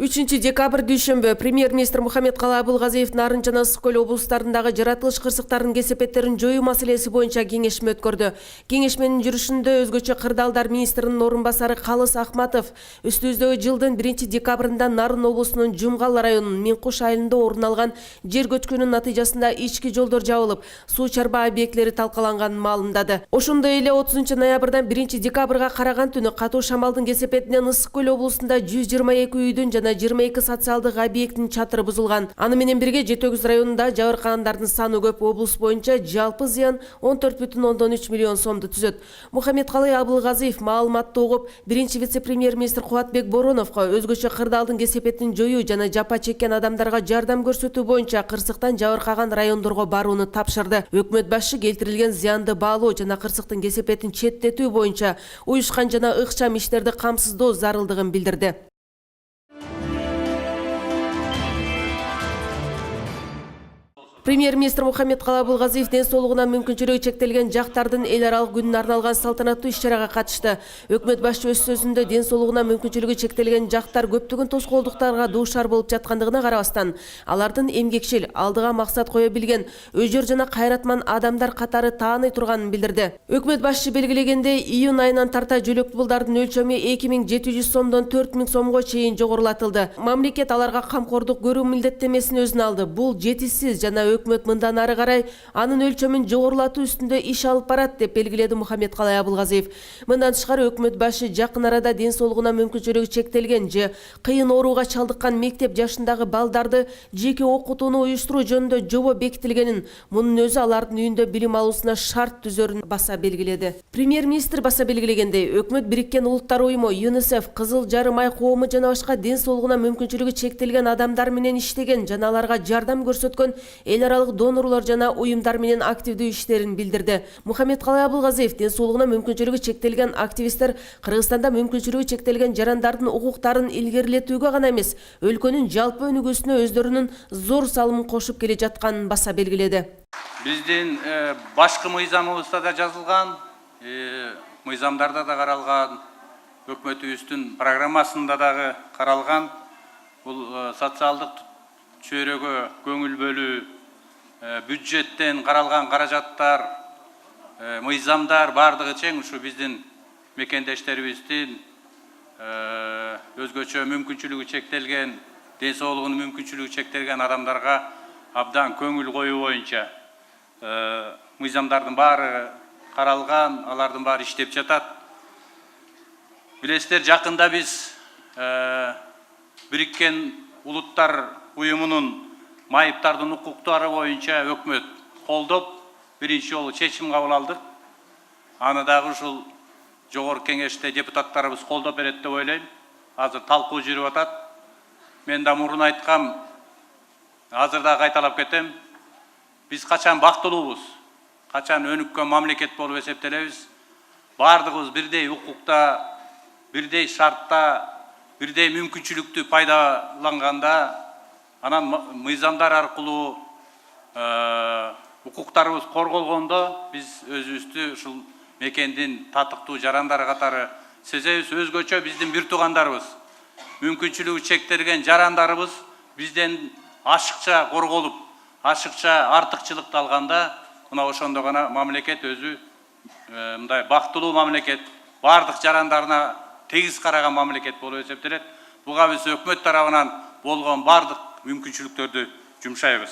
3 декабрь дүйшөмбү премьер-министр Мухаммедкалый Абылгазиев Нарын жана Ысык көл облустарындагы жаратылыш кырсыктарынын кесепеттерин жоюу маселеси боюнча кеңешме өткөрдү. Кеңешменин жүрүшүндө өзгөчө кырдаалдар министринин орун басары Калыс Ахматов үстүбүздөгү жылдын 1 декабрында Нарын облусунун Жумгал районунун Минкуш айылында орун алган жер көчкүнүн натыйжасында ички жолдор жабылып, суу чарба объектилери талкаланганын маалымдады. Ошондой эле 30 ноябрдан 1 декабрга караган түнү катуу шамалдын кесепетинен Ысык көл облусунда 122 үйдүн жана 22 социалдык объекттин чатыры бузулган. Аны менен бирге Жетөгүз районунда жабыркагандардын саны көп. Облус боюнча жалпы зыян 14,3 миллион сомду түзөт. Мухаммедкалый Абылгазиев маалыматты угуп, биринчи вице-премьер-министр Кубатбек Бороновго өзгөчө кырдаалдын кесепетин жоюу жана жапа чеккен адамдарга жардам көрсөтүү боюнча кырсыктан жабыркаган райондорго барууну тапшырды. Өкмөт башы келтирилген зыянды баалоо жана кырсыктын кесепетин четтетүү боюнча уюшкан жана ыкчам иштерди камсыздоо зарылдыгын билдирди. Премьер-министр Мухаммедкалый Абылгазиев ден соолугуна мүмкүнчүлүгү чектелген жактардын эл аралык күнүнө арналган салтанаттуу иш-чарага катышты. Өкмөт башчы өз сөзүндө ден соолугуна мүмкүнчүлүгү чектелген жактар көптөгөн тоскоолдуктарга дуушар болуп жаткандыгына карабастан, алардын эмгекчил, алдыга максат кое билген, өжөр жана кайратман адамдар катары тааный турганын билдирди. Өкмөт башчы белгилегендей, июнь айынан тарта жөлөк пулдардын өлчөмү 2700 сомдон 4000 сомго чейин жогорулатылды. Мамлекет аларга камкордук көрүү милдеттемесин өзүнө алды. Бул жетишсиз жана өкмөт мындан ары карай анын өлчөмүн жогорулатуу үстүндө иш алып барат деп белгиледи Мухаммедкалый Абылгазиев. Мындан тышкары өкмөт башы жакын арада ден соолугуна мүмкүнчүлүгү чектелген же кыйын ооруга чалдыккан мектеп жашындагы балдарды жеке окутууну уюштуруу жөнүндө жобо бекитилгенин, мунун өзү алардын үйүндө билим алуусуна шарт түзөрүн баса белгиледи. Премьер-министр баса белгилегендей, өкмөт Бириккен Улуттар уюму, ЮНИСЕФ, Кызыл Жарым ай коому жана башка ден соолугуна мүмкүнчүлүгү чектелген адамдар менен иштеген жана аларга жардам көрсөткөн эл аралык донорлор жана уюмдар менен активдүү иштерин билдирди. Мухаммедкалый Абылгазиев ден соолугуна мүмкүнчүлүгү чектелген активисттер Кыргызстанда мүмкүнчүлүгү чектелген жарандардын укуктарын илгерилетүүгө гана эмес, өлкөнүн жалпы өнүгүүсүнө өздөрүнүн зор салымын кошуп келе жатканын баса белгиледи. Биздин башкы мыйзамыбызда да жазылган, мыйзамдарда да каралган, өкмөтүбүздүн программасында дагы каралган бул социалдык чөйрөгө көңүл бөлүү, бюджеттен каралган каражаттар, мыйзамдар бардыгы чең ушу биздин мекендештерибиздин өзгөчө мүмкүнчүлүгү чектелген, ден соолугунун мүмкүнчүлүгү чектелген адамдарга абдан көңүл коюу боюнча мыйзамдардын баары каралган, алардын баары иштеп жатат. Билесиздер, жакында биз Бириккен Улуттар уюмунун майыптардын укуктары боюнча өкмөт колдоп, биринчи жолу чечим кабыл алдык. Аны дагы ушул жогорку кеңеште депутаттарыбыз колдоп берет деп ойлойм. Азыр талкуу жүрүп атат. Мен да мурун айткам, азыр да кайталап кетем. Биз качан бактылуубуз, качан өнүккөн мамлекет болуп эсептелебиз. Бардыгыбыз бирдей укукта, бирдей шартта, бирдей мүмкүнчүлүктү пайдаланганда, анан мыйзамдар аркылуу укуктарыбыз корголгондо биз өзүбүздү ушул мекендин татыктуу жарандары катары сезебиз. Өзгөчө биздин бир туугандарыбыз, мүмкүнчүлүгү чектелген жарандарыбыз бизден ашыкча корголуп, ашыкча артыкчылыкты алганда, мына ошондо гана мамлекет өзү мындай бактылуу мамлекет, бардык жарандарына тегиз караган мамлекет болуп эсептелет. Буга биз өкмөт тарабынан болгон бардык мүмкүнчүлүктөрдү жумшайбыз.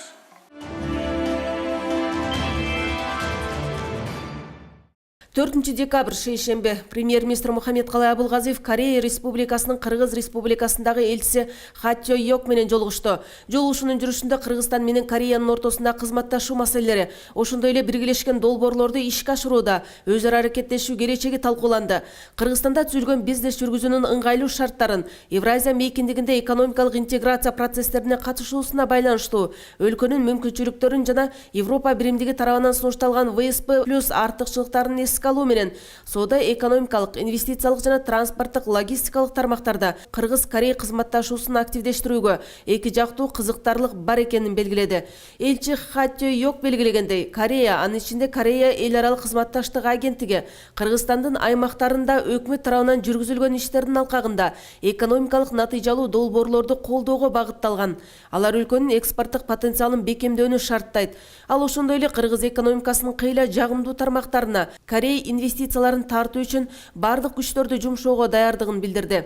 4 декабрь шейшембе премьер-министр Мухаммедкалый Абылгазиев Корея Республикасынын Кыргыз Республикасындагы элчиси Ха Чо Йок менен жолугушту. Жолугушуунун жүрүшүндө Кыргызстан менен Кореянын ортосунда кызматташуу маселелери, ошондой эле биргелешкен долбоорлорду ишке ашырууда өз ара аракеттешүү келечеги талкууланды. Кыргызстанда түзүлгөн бизнес жүргүзүүнүн ыңгайлуу шарттарын, Евразия мейкиндигинде экономикалык интеграция процесстерине катышуусуна байланыштуу, өлкөнүн мүмкүнчүлүктөрүн жана Европа биримдиги тарабынан сунушталган ВСП+ артыкчылыктарын эске алуу менен соода экономикалык, инвестициялык жана транспорттук логистикалык тармактарда Кыргыз-Корей кызматташуусун активдештирүүгө эки жактуу кызыктарлык бар экенин белгиледи. Элчи Ха Тё-йок белгилегендей, Корея, анын ичинде Корея эл аралык кызматташтык агенттиги Кыргызстандын аймактарында өкмөт тарабынан жүргүзүлгөн иштердин алкагында экономикалык натыйжалуу долбоорлорду колдоого багытталган. Алар өлкөнүн экспорттук потенциалын бекемдөөнү шарттайт. Ал ошондой эле Кыргыз экономикасынын кыйла жагымдуу тармактарына Корей инвестицияларын тартуу үчүн бардык күчтөрдү жумшоого даярдыгын билдирди.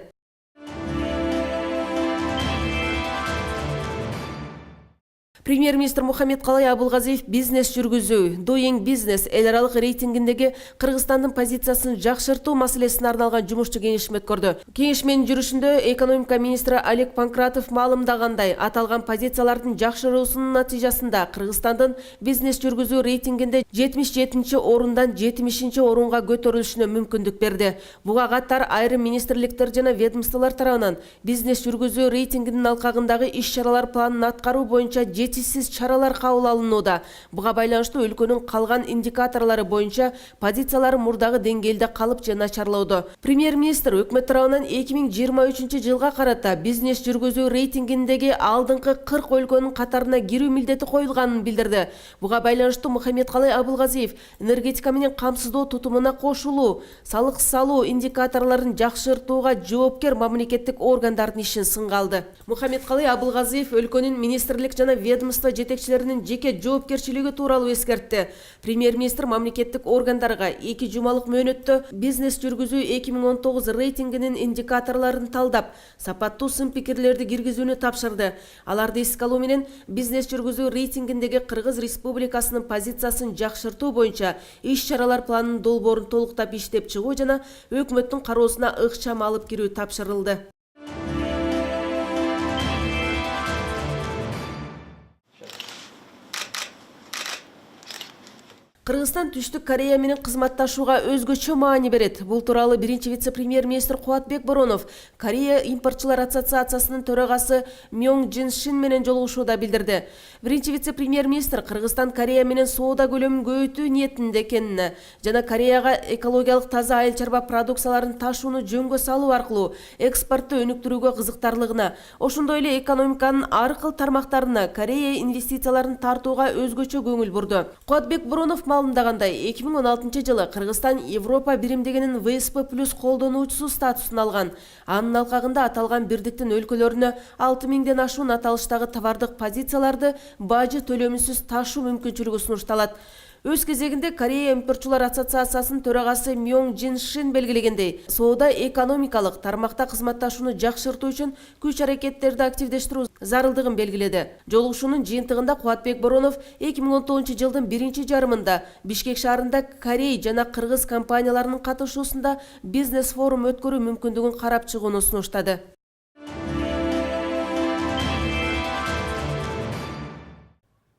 Премьер-министр Мухаммедкалый Абылгазиев бизнес жүргүзүү, Doing Business эл аралык рейтингиндеги Кыргызстандын позициясын жакшыртуу маселесине арналган жумушчу кеңешме өткөрдү. Кеңешменин жүрүшүндө экономика министри Олег Панкратов маалымдагандай, аталган позициялардын жакшыруусунун натыйжасында Кыргызстандын бизнес жүргүзүү рейтингинде 77-чи орундан 70-чи орунга көтөрүлүшүнө мүмкүндүк берди. Буга катар айрым министрликтер жана ведомстволор тарабынан бизнес жүргүзүү рейтингинин алкагындагы иш-чаралар планын аткаруу боюнча жетишсиз чаралар кабыл алынууда. Буга байланыштуу өлкөнүн калган индикаторлору боюнча позициялары мурдагы деңгээлде калып же начарлоодо. Премьер-министр өкмөт тарабынан 2023 жылга карата бизнес жүргүзүү рейтингиндеги алдыңкы 40 өлкөнүн катарына кирүү милдети коюлганын билдирди. Буга байланыштуу Мухаммедкалый Абылгазиев энергетика менен камсыздоо тутумуна кошулуу, салык салуу индикаторлорун жакшыртууга жоопкер мамлекеттик органдардын ишин сынга алды. Мухаммедкалый Абылгазиев өлкөнүн министрлик жана ведомство жетекчилеринин жеке жоопкерчилиги тууралуу эскертти. Премьер-министр мамлекеттик органдарга 2 жумалык мөөнөттө бизнес жүргүзүү 2019 рейтингинин индикаторлорун талдап, сапаттуу сын пикирлерди киргизүүнү тапшырды. Аларды эске алуу менен бизнес жүргүзүү рейтингиндеги Кыргыз Республикасынын позициясын жакшыртуу боюнча иш-чаралар планынын долбоорун толуктап иштеп чыгуу жана өкмөттүн кароосуна ыкчам алып кирүү тапшырылды. Кыргызстан Түштүк Корея менен кызматташууга өзгөчө маани берет. Бул тууралуу биринчи вице-премьер-министр Кубатбек Боронов Корея импортчулар ассоциациясынын төрагасы Мёң Джин Шин менен жолугушууда билдирди. Биринчи вице-премьер-министр Кыргызстан Корея менен соода көлөмүн көбөйтүү ниетинде экенине жана Кореяга экологиялык таза айыл чарба продукцияларын ташууну жөнгө салуу аркылуу экспортту өнүктүрүүгө кызыктарлыгына, ошондой эле экономиканын ар кыл тармактарына Корея инвестицияларын тартууга өзгөчө көңүл бурду. Кубатбек Боронов маалымдагандай, 2016 жылы Кыргызстан Европа биримдигинин ВСП+ колдонуучусу статусун алган. Анын алкагында аталган бирдиктин өлкөлөрүнө 6000ден ашуун аталыштагы товардык позицияларды бажы төлөмүсүз ташуу мүмкүнчүлүгү сунушталат. Өз кезегинде Корея импортчулар ассоциациясынын төрагасы Мёң Джин Шин белгилегендей, соода экономикалык тармакта кызматташууну жакшыртуу үчүн күч-аракеттерди активдештирүү зарылдыгын белгиледи. Жолугушуунун жыйынтыгында Кубатбек Боронов 2019 жылдын биринчи жарымында Бишкек шаарында Корей жана Кыргыз компанияларынын катышуусунда бизнес форум өткөрүү мүмкүндүгүн карап чыгууну сунуштады.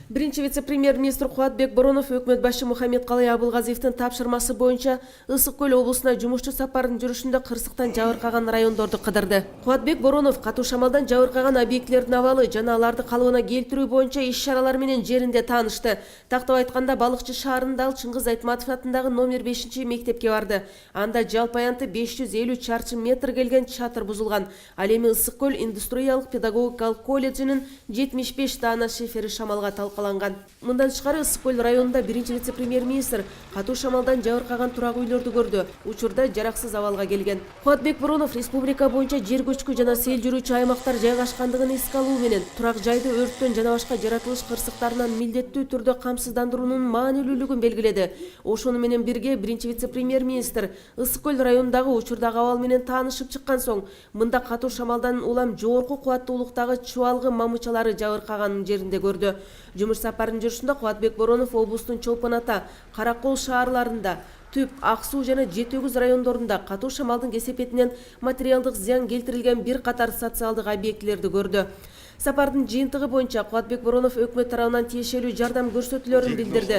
Биринчи вице-премьер-министр Кубатбек Боронов өкмөт башы Мухаммедкалый Абылгазиевдин тапшырмасы боюнча Ысык көл облусуна жумушчу сапарын жүрүшүндө кырсыктан жабыркаган райондорду кыдырды. Кубатбек Боронов катуу шамалдан жабыркаган объектилердин абалы жана аларды калыбына келтирүү боюнча иш-чаралар менен жеринде таанышты. Тактап айтканда, Балыкчы шаарында ал Чыңгыз Айтматов атындагы номер 5 мектепке барды. Анда жалпы аянты 550 чарчы метр келген чатыр бузулган. Ал эми Ысык көл индустриялык педагогикалык колледжинин 75 даана шифери шамалга талкаланган. Мындан тышкары Ысык көл районунда биринчи вице-премьер-министр катуу шамалдан жабыркаган турак үйлөрдү көрдү. Учурда жараксыз абалга келген. Кубатбек Боронов республика боюнча жер көчкү жана сел жүрүүчү аймактар жайгашкандыгын эске алуу менен турак жайды өрттөн жана башка жаратылыш кырсыктарынан милдеттүү түрдө камсыздандыруунун маанилүүлүгүн белгиледи. Ошону менен бирге биринчи вице-премьер-министр Ысык көл районундагы учурдагы абал менен таанышып чыккан соң, мында катуу шамалдан улам жогорку кубаттуулуктагы чубалгы мамычалары жабыркаганын жеринде көрдү. Жумуш сапарынын жүрүшүндө Кубатбек Боронов облустун Чолпон Ата, Каракол шаарларында, Түп, Ак суу жана Жетөгүз райондорунда катуу шамалдын кесепетинен материалдык зыян келтирилген бир катар социалдык объектилерди көрдү. Сапардын жыйынтыгы боюнча Кубатбек Боронов өкмөт тарабынан тиешелүү жардам көрсөтүлөрүн билдирди.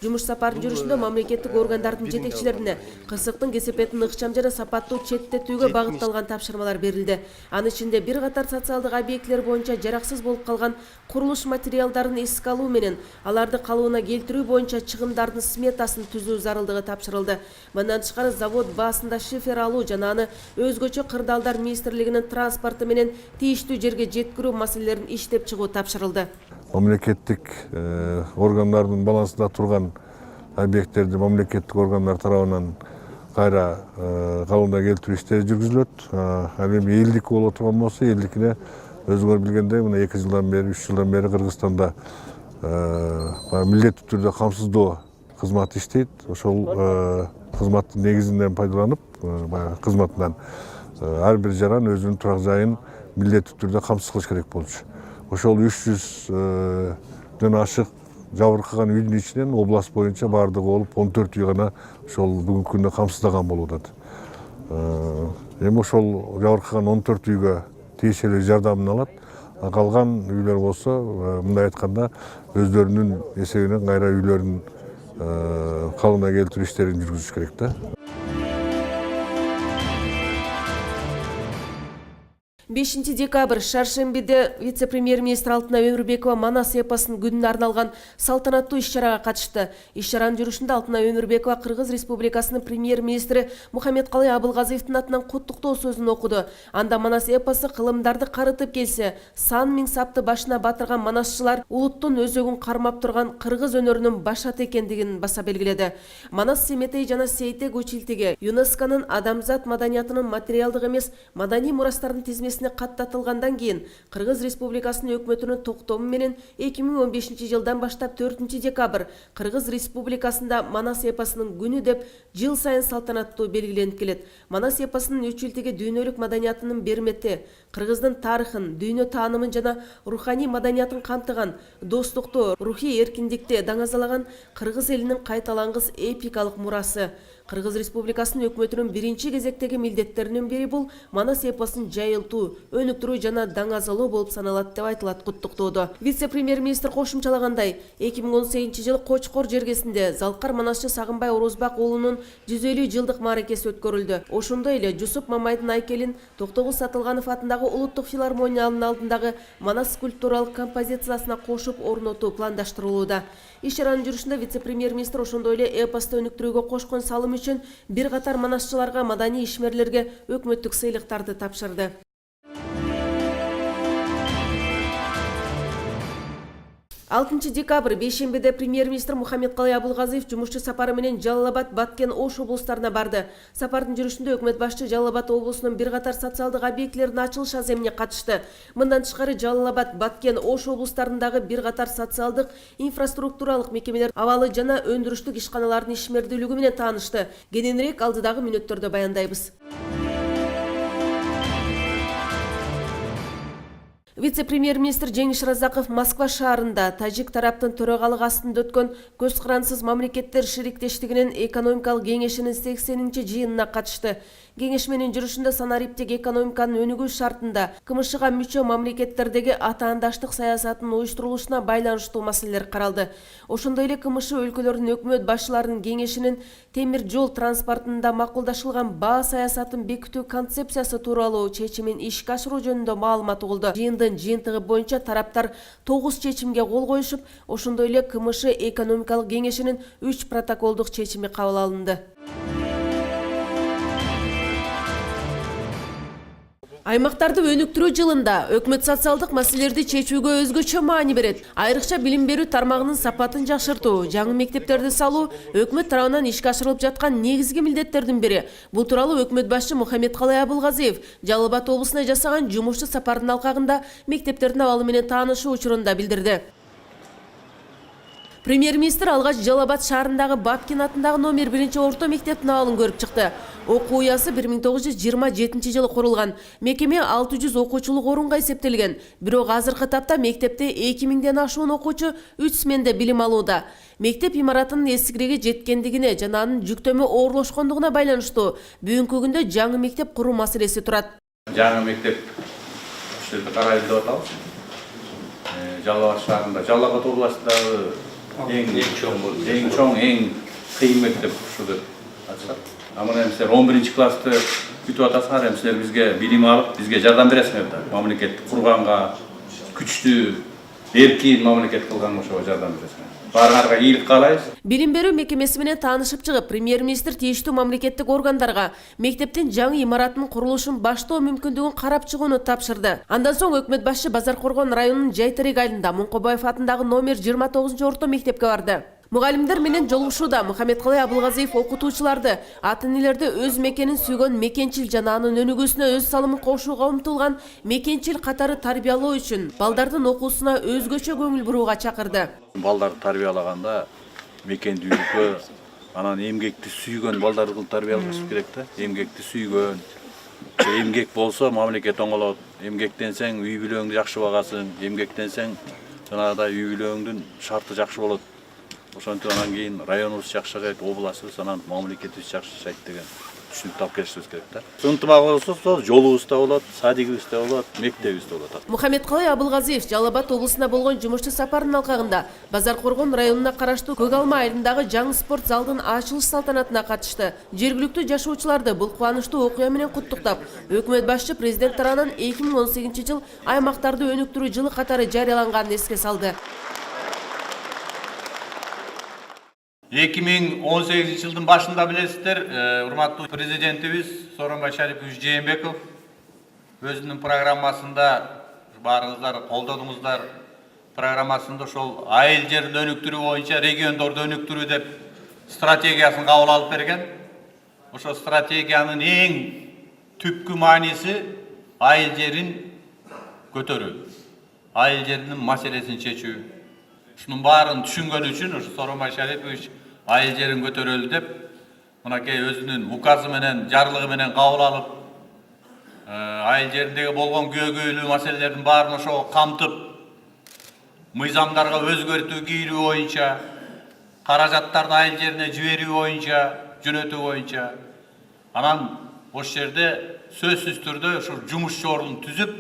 Жумуш сапарынын жүрүшүндө мамлекеттик органдардын жетекчилерине кырсыктын кесепетин ыкчам жана сапаттуу четтетүүгө багытталган тапшырмалар берилди. Анын ичинде бир катар социалдык объектилер боюнча жараксыз болуп калган курулуш материалдарын эске алуу менен аларды калыбына келтирүү боюнча чыгымдардын сметасын түзүү зарылдыгы тапшырылды. тапшырылды. Мындан тышкары завод баасында шифер алуу жана аны өзгөчө кырдаалдар министрлигинин транспорту менен тийиштүү жерге жеткирүү маселелерин иштеп чыгуу тапшырылды. Мамлекеттик органдардын балансында турган объекттерди мамлекеттик органдар тарабынан кайра калыбына келтирүү иштери жүргүзүлөт. Ал эми элдик боло турган болсо, элдикине өзүңөр билгендей мына 2 жылдан бери, 3 жылдан бери Кыргызстанда милдеттүү түрдө камсыздоо кызматы иштейт. Ошол кызматтын негизинен пайдаланып, кызматынан ар бир жаран өзүнүн турак жайын милдеттүү түрдө камсыз кылыш керек болчу. Ошол 300дөн ашык жабыркаган үйдүн ичинен область боюнча бардыгы болуп 14 үй гана ошол бүгүнкү күндө камсыздаган болуп атат. Эми ошол жабыркаган 14 үйгө тиешелүү жардамын алат. Калган үйлөр болсо, мындай айтканда, өздөрүнүн эсебинен кайра үйлөрүн калыбына келтирүү иштерин жүргүзүш керек да. 5 декабрь Шаршембиде вице-премьер-министр Алтынай Өмүрбекова Манас эпосунун күнүнө арналган салтанаттуу иш-чарага катышты. Иш-чаранын жүрүшүндө Алтынай Өмүрбекова Кыргыз Республикасынын премьер-министри Мухаммедкалый Абылгазиевдин атынан куттуктоо сөзүн окуду. Анда Манас эпосу кылымдарды карытып келсе, сан миң сапты башына батырган манасчылар улуттун өзөгүн кармап турган кыргыз өнөрүнүн башаты экендигин баса белгиледи. Манас Семетей жана Сейтек училтиги ЮНЕСКОнун адамзат маданиятынын материалдык эмес маданий мурастардын тизмесине каттатылгандан кийин Кыргыз Республикасынын өкмөтүнүн токтому менен 2015 жылдан баштап 4 декабрь Кыргыз Республикасында Манас эпосунун күнү деп жыл сайын салтанаттуу белгиленип келет. Манас эпосунун үчүлтиги дүйнөлүк маданиятынын бермети, Кыргыздын тарыхын, дүйнө таанымын жана руханий маданиятын камтыган, достукту, рухий эркиндикти даңазалаган Кыргыз элинин кайталангыс эпикалык мурасы. Кыргыз Республикасынын өкмөтүнүн биринчи кезектеги милдеттеринин бири бул Манас эпосун жайылтуу, өнүктүрүү жана даңазалоо болуп саналат деп айтылат куттуктоодо. Вице-премьер-министр кошумчалагандай, 2018 жылы Кочкор жергесинде Залкар манасчы Сагынбай Орозбак уулунун 150 жылдык мааракеси өткөрүлдү. Ошондой эле Жусуп Мамайдын айкелин Токтогул Сатылганов атындагы улуттук филармониянын алдындагы Манас скульптуралык композициясына кошуп орнотуу пландаштырылууда. Иш-чаранын жүрүшүндө вице-премьер-министр ошондой эле эпосту өнүктүрүүгө кошкон салымы үчүн бир катар манасчыларга, маданий ишмерлерге өкмөттүк сыйлыктарды тапшырды. 6 декабрь Бейшембиде премьер-министр Мухаммедкалый Абылгазиев жумушчу сапары менен Жалал Абад, Баткен, Ош облустарына барды. Сапардын жүрүшүндө өкмөт башчы Жалал Абад облусунун бир катар социалдык объектилердин ачылыш аземине катышты. Мындан тышкары Жалал Абад, Баткен, Ош облустарындагы бир катар социалдык инфраструктуралык мекемелер, абалы жана өндүрүштүк ишканалардын ишмердүүлүгү менен таанышты. Кененирээк алдыдагы мүнөттөрдө баяндайбыз. Вице-премьер-министр Жеңиш Разаков Москва шаарында тажик тараптын төрагалык астында өткөн көз карансыз мамлекеттер шериктештигинин экономикалык кеңешинин 80-чи жыйынына катышты. Кеңеш менен жүрүшүндө санариптик экономиканын өнүгүү шартында КМШга мүчө мамлекеттердеги атаандаштык саясатынын уюштурулушуна байланыштуу маселелер каралды. Ошондой эле КМШ өлкөлөрүнүн өкмөт башчыларынын кеңешинин темир жол транспортунда макулдашылган баа саясатын бекитүү концепциясы тууралуу чечимин ишке ашыруу жөнүндө маалымат угулду. Жыйындын жыйынтыгы боюнча тараптар 9 чечимге кол коюшуп, ошондой эле КМШ экономикалык кеңешинин 3 протоколдук чечими кабыл алынды. Аймактарды өнүктүрүү жылында өкмөт социалдык маселелерди чечүүгө өзгөчө маани берет. Айрыкча билим берүү тармагынын сапатын жакшыртуу, жаңы мектептерди салуу өкмөт тарабынан ишке ашырылып жаткан негизги милдеттердин бири. Бул тууралуу өкмөт башчы Мухаммедкалый Абылгазиев Жалал Абад облусуна жасаган жумушчу сапардын алкагында мектептердин абалы менен таанышуу учурунда билдирди. Премьер-министр алгач Жалал Абад шаарындагы Бабкин атындагы номер 1 орто мектептин абалын көрүп чыкты. Окуу уясы 1927 жылы курулган. Мекеме 600 окуучулук орунга эсептелген. Бирок азыркы тапта мектепте 2000ден ашуун окуучу 3 сменде билим алууда. Мектеп имаратынын эскириги жеткендигине жана анын жүктөмө оорлошкондугуна байланыштуу бүгүнкү күндө жаңы мектеп куруу маселеси турат. Жаңы мектеп ушул карайлы деп атабыз. Жалал Абад шаарында, Жалал Абад областындагы эң чоң, эң кыйын мектеп ушу деп атышат. Амына эмсилер 11 классты күтүп атасыңар, эмсилер бизге билим алып, бизге жардам бересиңер да. Мамлекетти курганга, күчтүү эркин мамлекет кылган ошого жардам бересиң. Баарыңарга ийгилик каалайбыз. Билим берүү мекемеси менен таанышып чыгып, премьер-министр тийиштүү мамлекеттик органдарга мектептин жаңы имаратынын курулушун баштоо мүмкүндүгүн карап чыгууну тапшырды. Андан соң өкмөт башчы Базаркоргон районунун Жайтерек айылында Моңкобаев атындагы номер 29-орто мектепке барды. Мугалимдер менен жолугушууда Мухаммедкалый Абылгазиев окутуучуларды, ата-энелерди өз мекенин сүйгөн мекенчил жана анын өнүгүүсүнө өз салымын кошууга умтулган мекенчил катары тарбиялоо үчүн балдардын окуусуна өзгөчө көңүл бурууга чакырды. Балдарды тарбиялаганда мекендүүлүккө, анан эмгекти сүйгөн балдарды тарбиялаш керек да. Эмгекти сүйгөн. Эмгек болсо мамлекет оңолот. Эмгектенсең үй бүлөңдү жакшы багасың, эмгектенсең жанагыдай үй бүлөңдүн шарты жакшы болот. Ошонтип анан кийин районубуз жакшырайт, областыбыз анан мамлекетибиз жакшырайт деген түшүнүк тап келишибиз керек да. Ынтымак болсо жолубуз да болот, садигибиз да болот, мектебибиз да болот. Мухаммедкалый Абылгазиев Жалал Абад облусуна болгон жумуштуу сапарынын алкагында Базаркоргон районуна караштуу Көк Алма айылындагы жаңы спорт залдын ачылыш салтанатына катышты. Жергиликтүү жашоочуларды бул кубанычтуу окуя менен куттуктап, өкмөт башчы президент тарабынан 2018-жыл аймактарды өнүктүрүү жылы катары жарыяланганын эске салды. 2018 жылдын башында билесиздер, урматтуу президентибиз Сооронбай Шарипович Жээнбеков өзүнүн программасында, баарыңыздар колдодуңуздар, программасында ошол айыл жерин өнүктүрүү боюнча региондорду өнүктүрүү деп стратегиясын кабыл алып берген. Ошол стратегиянын эң түпкү мааниси айыл жерин көтөрүү, айыл жеринин маселесин чечүү. Ушунун баарын түшүнгөн үчүн ошо Сооронбай Шарипович айыл жерин көтөрөлү деп, мынакей өзүнүн указы менен, жарлыгы менен кабыл алып, айыл жериндеги болгон көйгөйлүү маселелердин баарын ошого камтып, мыйзамдарга өзгөртүү кийрүү боюнча, каражаттарды айыл жерине жиберүү боюнча, жөнөтүү боюнча, анан ошол жерде сөзсүз түрдө ушул жумуш чорун түзүп,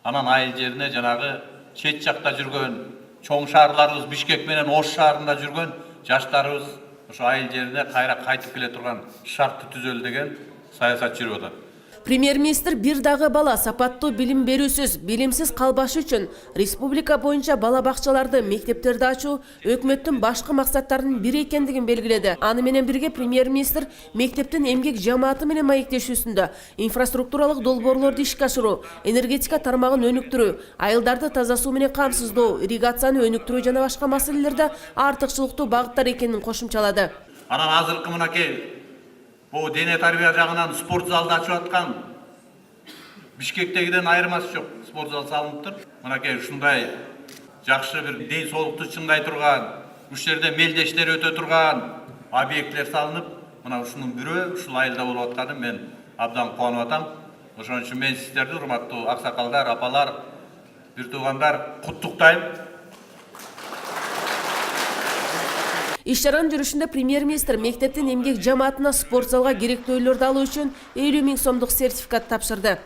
анан айыл жерине жанагы чет жакта жүргөн чоң шаарларыбыз Бишкек менен Ош шаарында жүргөн жаштарыбыз ошо айыл жерине кайра кайтып келе турган шартты түзөлү деген саясат жүрүп атат. Премьер-министр бир дагы бала сапаттуу билим берүүсүз, билимсиз калбашы үчүн республика боюнча бала бакчаларды, мектептерди ачуу өкмөттүн башкы максаттарынын бири экендигин белгиледи. Аны менен бирге премьер-министр мектептин эмгек жамааты менен маектешүүсүндө инфраструктуралык долбоорлорду ишке ашыруу, энергетика тармагын өнүктүрүү, айылдарды таза суу менен камсыздоо, ирригацияны өнүктүрүү жана башка маселелерде артыкчылыктуу багыттар экенин кошумчалады. Анан азыркы мынакей бул дене тарбия жагынан спорт залды ачып аткан Бишкектегиден айырмасы жок. Спорт зал салыныптыр. Мынакей ушундай жакшы бир ден соолукту чыңдай турган, ушул жерде мелдештер өтө турган объекттер салынып, мына ушунун бирөө ушул айылда болуп атканын мен абдан кубанып атам. Ошон үчүн мен сиздерди, урматтуу аксакалдар, апалар, бир туугандар, куттуктайм. Иш-чаранын жүрүшүндө премьер-министр мектептин эмгек жамаатына спорт залга керектүүлөрдү алуу үчүн 50 000 сомдук сертификат тапшырды.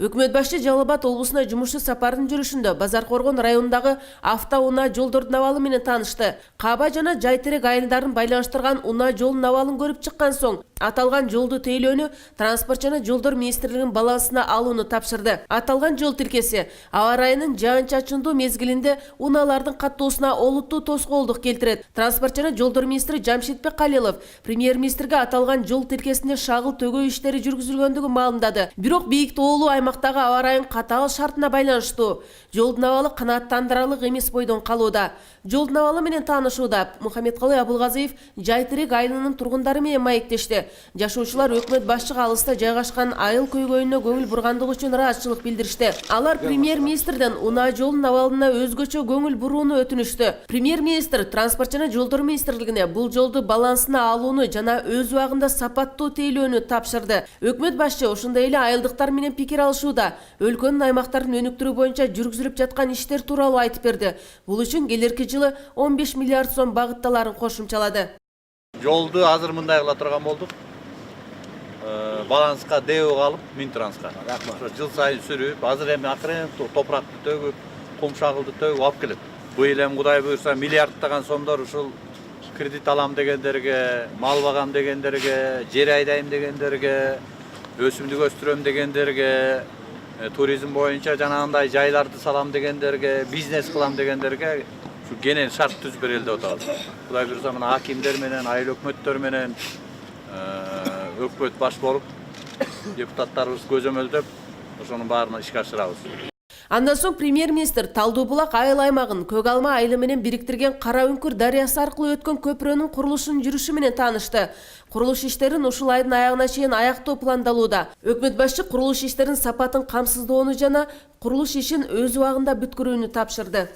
Өкмөт башчы Жалал Абад облусуна жумуштуу сапардын жүрүшүндө Базаркоргон районундагы автоунаа жолдордун абалы менен таанышты. Каба жана Жайтерек айылдарын байланыштырган унаа жолдун абалын көрүп чыккан соң, аталган жолду тейлөөнү транспорт жана жолдор министрлигинин балансына алууну тапшырды. Аталган жол тиркеси аба ырайынын жаан-чачындуу мезгилинде унаалардын каттоосуна олуттуу тоскоолдук келтирет. Транспорт жана жолдор министри Жамшитбек Калилов премьер-министрге аталган жол тиркесинде шагыл төгөө иштери жүргүзүлгөндүгүн маалымдады. Бирок бийик тоолуу аймактагы аба ырайынын катаал шартына байланыштуу жолдун абалы канааттандырарлык эмес бойдон калууда. Жолдун абалы менен таанышууда Мухаммедкалый Абылгазиев Жайтерек айылынын тургундары менен маектешти. Жашоочулар өкмөт башчыга алыста жайгашкан айыл көйгөйүнө көңүл бургандыгы үчүн ыраазычылык билдиришти. Алар премьер-министрден унаа жолдун абалына өзгөчө көңүл бурууну өтүнүштү. Премьер-министр транспорт жана жолдор министрлигине бул жолду балансына алууну жана өз убагында сапаттуу тейлөөнү тапшырды. Өкмөт башчы ошондой эле айылдыктар менен пикир алышууда өлкөнүн аймактарын өнүктүрүү боюнча жүргүзүлүп жаткан иштер тууралуу айтып берди. Бул үчүн келерки жылы 15 миллиард сом багытталарын кошумчалады. Жолду азыр мындай кыла турган болдук. Баланска ДЭО алып, Минтранска. Жыл сайын сүрүп, азыр эми акырын топуракты төгүп, кум шагылды төгүп алып келет. Быйыл эми Кудай буйрса миллиардтаган сомдор ушул кредит алам дегендерге, мал багам дегендерге, жер айдайм дегендерге, өсүмдүк өстүрөм дегендерге, туризм боюнча жанагындай жайларды салам дегендерге, бизнес кылам дегендерге ушу кенен шарт түзүп берели деп атабыз. Кудай буюрса мына акимдер менен, айыл өкмөттөр менен өкмөт баш болуп, депутаттарыбыз көзөмөлдөп, ошонун баарына ишке ашырабыз. Андан соң премьер-министр Талдуу Булак айыл аймагын Көк Алма айылы менен бириктирген Кара Үңкүр дарыясы аркылуу өткөн көпүрөнүн курулушунун жүрүшү менен таанышты. Курулуш иштерин ушул айдын аягына чейин аяктоо пландалууда. Өкмөт башчы курулуш иштерин сапатын камсыздоону жана курулуш ишин өз убагында бүткөрүүнү тапшырды.